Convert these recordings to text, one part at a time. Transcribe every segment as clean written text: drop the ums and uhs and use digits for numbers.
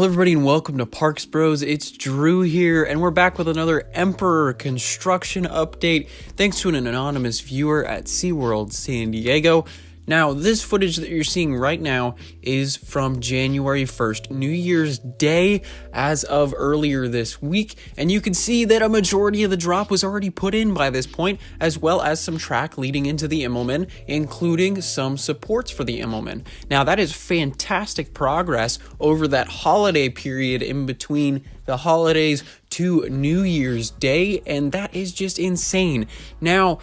everybody, and welcome to Parks Bros. It's Drew here, and we're back with another Emperor construction update thanks to an anonymous viewer at SeaWorld San Diego. Now, this footage that you're seeing right now is from January 1st, New Year's Day, as of earlier this week, and you can see that a majority of the drop was already put in by this point, as well as some track leading into the Immelman, including some supports for the Immelman. Now, that is fantastic progress over that holiday period in between the holidays to New Year's Day, and that is just insane. Now,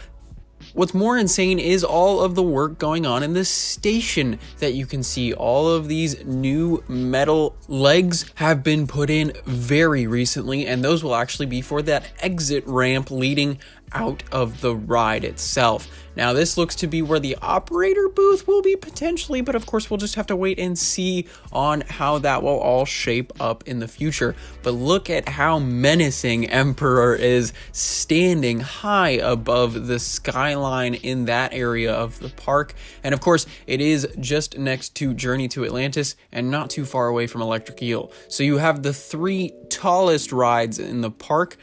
what's more insane is all of the work going on in the station that you can see. All of these new metal legs have been put in very recently, and those will actually be for that exit ramp leading out of the ride itself. Now, this looks to be where the operator booth will be potentially, but of course we'll just have to wait and see on how that will all shape up in the future. But look at how menacing Emperor is, standing high above the skyline in that area of the park. And of course, it is just next to Journey to Atlantis and not too far away from Electric Eel. So you have the three tallest rides in the park,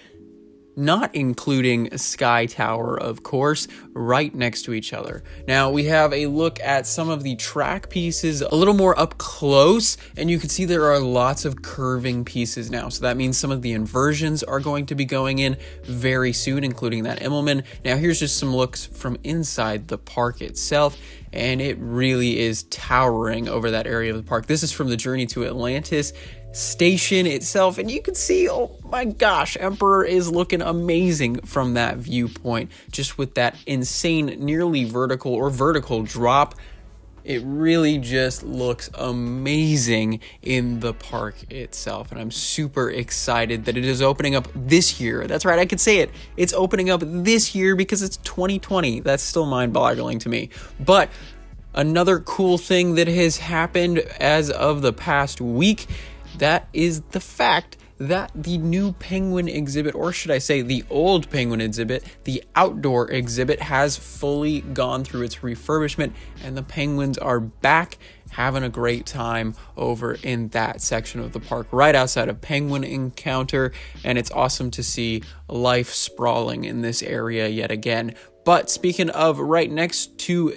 not including Sky Tower, of course, right next to each other. Now, we have a look at some of the track pieces a little more up close, and you can see there are lots of curving pieces now. So that means some of the inversions are going to be going in very soon, including that Immelman. Now, here's just some looks from inside the park itself, and it really is towering over that area of the park. This is from the Journey to Atlantis station itself, and you can see, oh my gosh, Emperor is looking amazing from that viewpoint, just with that insane nearly vertical drop. It really just looks amazing in the park itself, and I'm super excited that it is opening up this year. That's right, I could say it. It's opening up this year because it's 2020. That's still mind-boggling to me. But another cool thing that has happened as of the past week, that is the fact that the new penguin exhibit, or should I say the old penguin exhibit, the outdoor exhibit, has fully gone through its refurbishment, and the penguins are back having a great time over in that section of the park right outside of Penguin Encounter, and it's awesome to see life sprawling in this area yet again. But speaking of right next to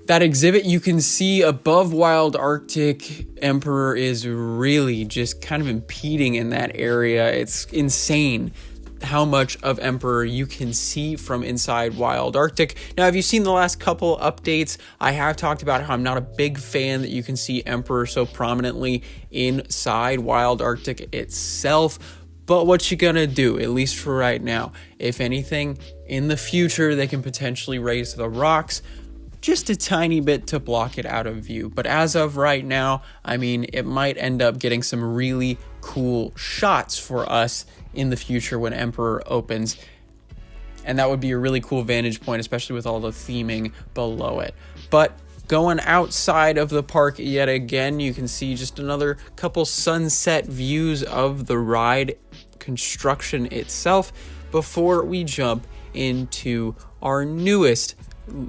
that exhibit, you can see above Wild Arctic, Emperor is really just kind of impeding in that area. It's insane how much of Emperor you can see from inside Wild Arctic. Now, if you've seen the last couple updates, I have talked about how I'm not a big fan that you can see Emperor so prominently inside Wild Arctic itself. But what you gonna do, at least for right now? If anything, in the future, they can potentially raise the rocks just a tiny bit to block it out of view. But as of right now, I mean, it might end up getting some really cool shots for us in the future when Emperor opens. And that would be a really cool vantage point, especially with all the theming below it. But going outside of the park yet again, you can see just another couple sunset views of the ride construction itself before we jump into our newest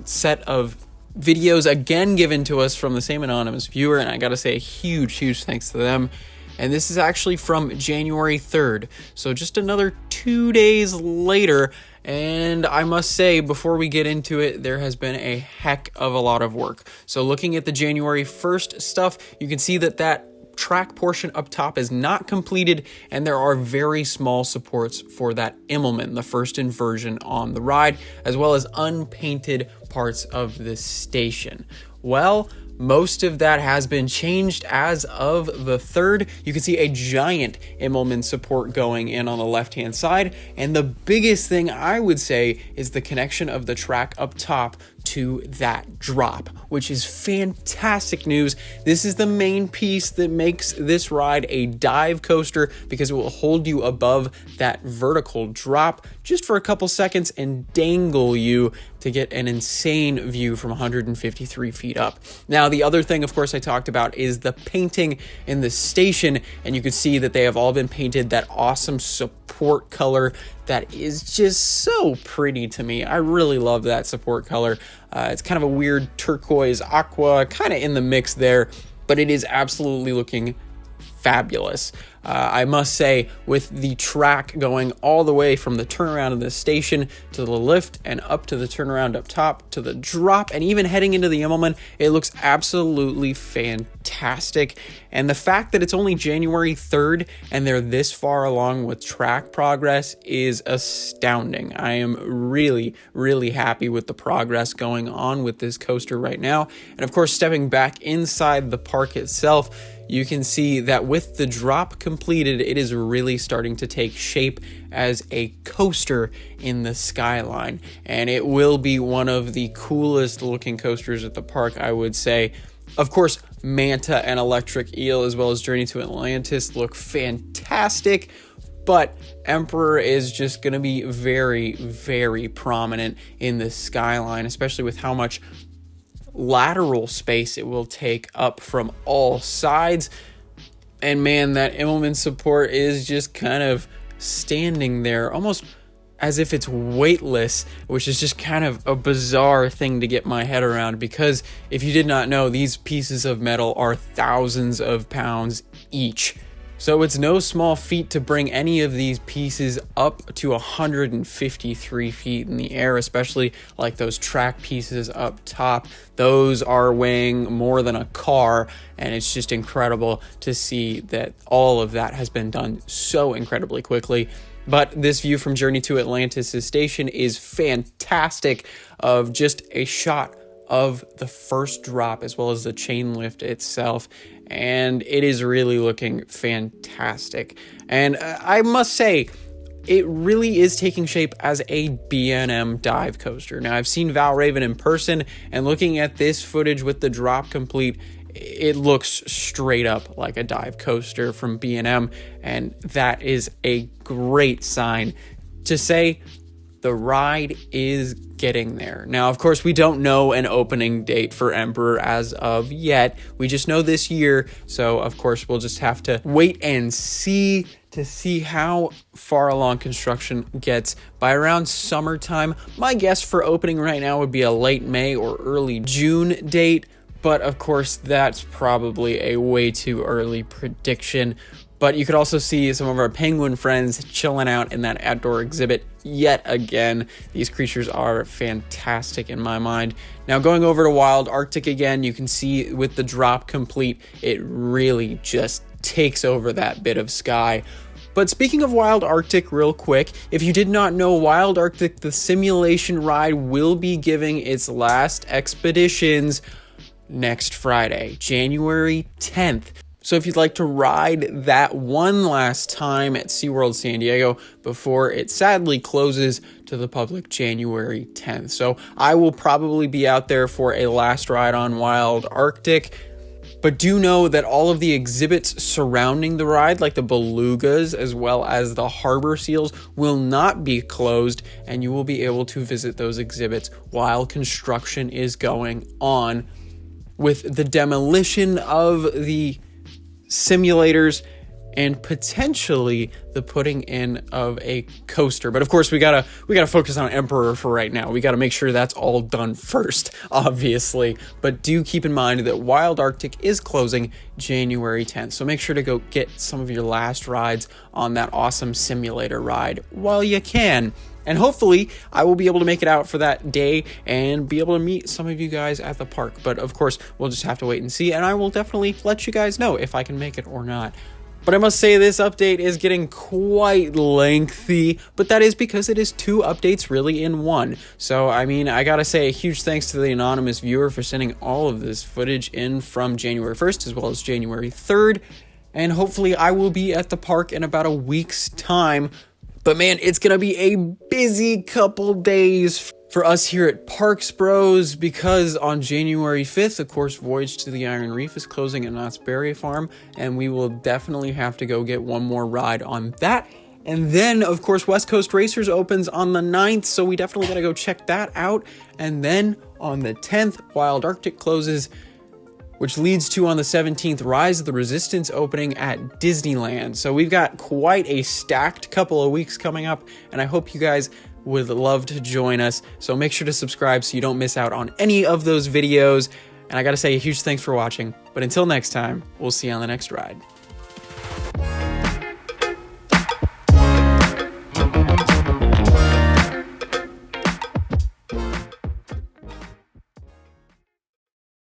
set of videos, again given to us from the same anonymous viewer, and I gotta say a huge thanks to them. And this is actually from January 3rd, so just another 2 days later. And I must say, before we get into it, there has been a heck of a lot of work. So looking at the January 1st stuff, you can see that track portion up top is not completed, and there are very small supports for that Immelman, the first inversion on the ride, as well as unpainted parts of the station. Well, most of that has been changed as of the 3rd. You can see a giant Immelman support going in on the left-hand side, and the biggest thing I would say is the connection of the track up top to that drop, which is fantastic news. This is the main piece that makes this ride a dive coaster, because it will hold you above that vertical drop just for a couple seconds and dangle you to get an insane view from 153 feet up. Now, the other thing, of course, I talked about is the painting in the station, and you can see that they have all been painted that awesome support color that is just so pretty to me. I really love that support color. It's kind of a weird turquoise aqua, kind of in the mix there, but it is absolutely looking fabulous. I must say, with the track going all the way from the turnaround of the station to the lift and up to the turnaround up top to the drop and even heading into the Immelman, it looks absolutely fantastic. And the fact that it's only January 3rd and they're this far along with track progress is astounding. I am really, really happy with the progress going on with this coaster right now. And of course, stepping back inside the park itself, you can see that with the drop completed, it is really starting to take shape as a coaster in the skyline. And it will be one of the coolest looking coasters at the park, I would say. Of course, Manta and Electric Eel, as well as Journey to Atlantis, look fantastic. But Emperor is just going to be very, very prominent in the skyline, especially with how much lateral space it will take up from all sides. And man, that Immelman support is just kind of standing there almost as if it's weightless, which is just kind of a bizarre thing to get my head around, because if you did not know, these pieces of metal are thousands of pounds each. So it's no small feat to bring any of these pieces up to 153 feet in the air, especially like those track pieces up top. Those are weighing more than a car, and it's just incredible to see that all of that has been done so incredibly quickly. But this view from Journey to Atlantis' station is fantastic, of just a shot of the first drop as well as the chain lift itself, and it is really looking fantastic. And I must say, it really is taking shape as a B&M dive coaster. Now, I've seen Valravn in person, and looking at this footage with the drop complete, it looks straight up like a dive coaster from B&M, and that is a great sign to say the ride is getting there. Now, of course, we don't know an opening date for Emperor as of yet. We just know this year, so of course we'll just have to wait and see to see how far along construction gets. By around summertime, my guess for opening right now would be a late May or early June date, but of course that's probably a way too early prediction. But you could also see some of our penguin friends chilling out in that outdoor exhibit yet again. These creatures are fantastic in my mind. Now, going over to Wild Arctic again, you can see with the drop complete, it really just takes over that bit of sky. But speaking of Wild Arctic real quick, if you did not know, Wild Arctic, the simulation ride, will be giving its last expeditions next Friday, January 10th. So if you'd like to ride that one last time at SeaWorld San Diego before it sadly closes to the public January 10th. So I will probably be out there for a last ride on Wild Arctic. But do know that all of the exhibits surrounding the ride, like the belugas as well as the harbor seals, will not be closed, and you will be able to visit those exhibits while construction is going on. With the demolition of the simulators and potentially the putting in of a coaster. But of course, we gotta focus on Emperor for right now. We gotta make sure that's all done first, obviously. But do keep in mind that Wild Arctic is closing January 10th. So make sure to go get some of your last rides on that awesome simulator ride while you can. And hopefully I will be able to make it out for that day and be able to meet some of you guys at the park. But of course, we'll just have to wait and see, and I will definitely let you guys know if I can make it or not. But I must say this update is getting quite lengthy, but that is because it is 2 updates really in one. So, I mean, I gotta say a huge thanks to the anonymous viewer for sending all of this footage in from January 1st as well as January 3rd. And hopefully I will be at the park in about a week's time. But man, it's going to be a busy couple days for us here at Parks Bros, because on January 5th, of course, Voyage to the Iron Reef is closing at Knott's Berry Farm, and we will definitely have to go get one more ride on that. And then, of course, West Coast Racers opens on the 9th, so we definitely got to go check that out. And then on the 10th, Wild Arctic closes, which leads to, on the 17th, Rise of the Resistance opening at Disneyland. So we've got quite a stacked couple of weeks coming up, and I hope you guys would love to join us. So make sure to subscribe so you don't miss out on any of those videos. And I gotta say a huge thanks for watching. But until next time, we'll see you on the next ride.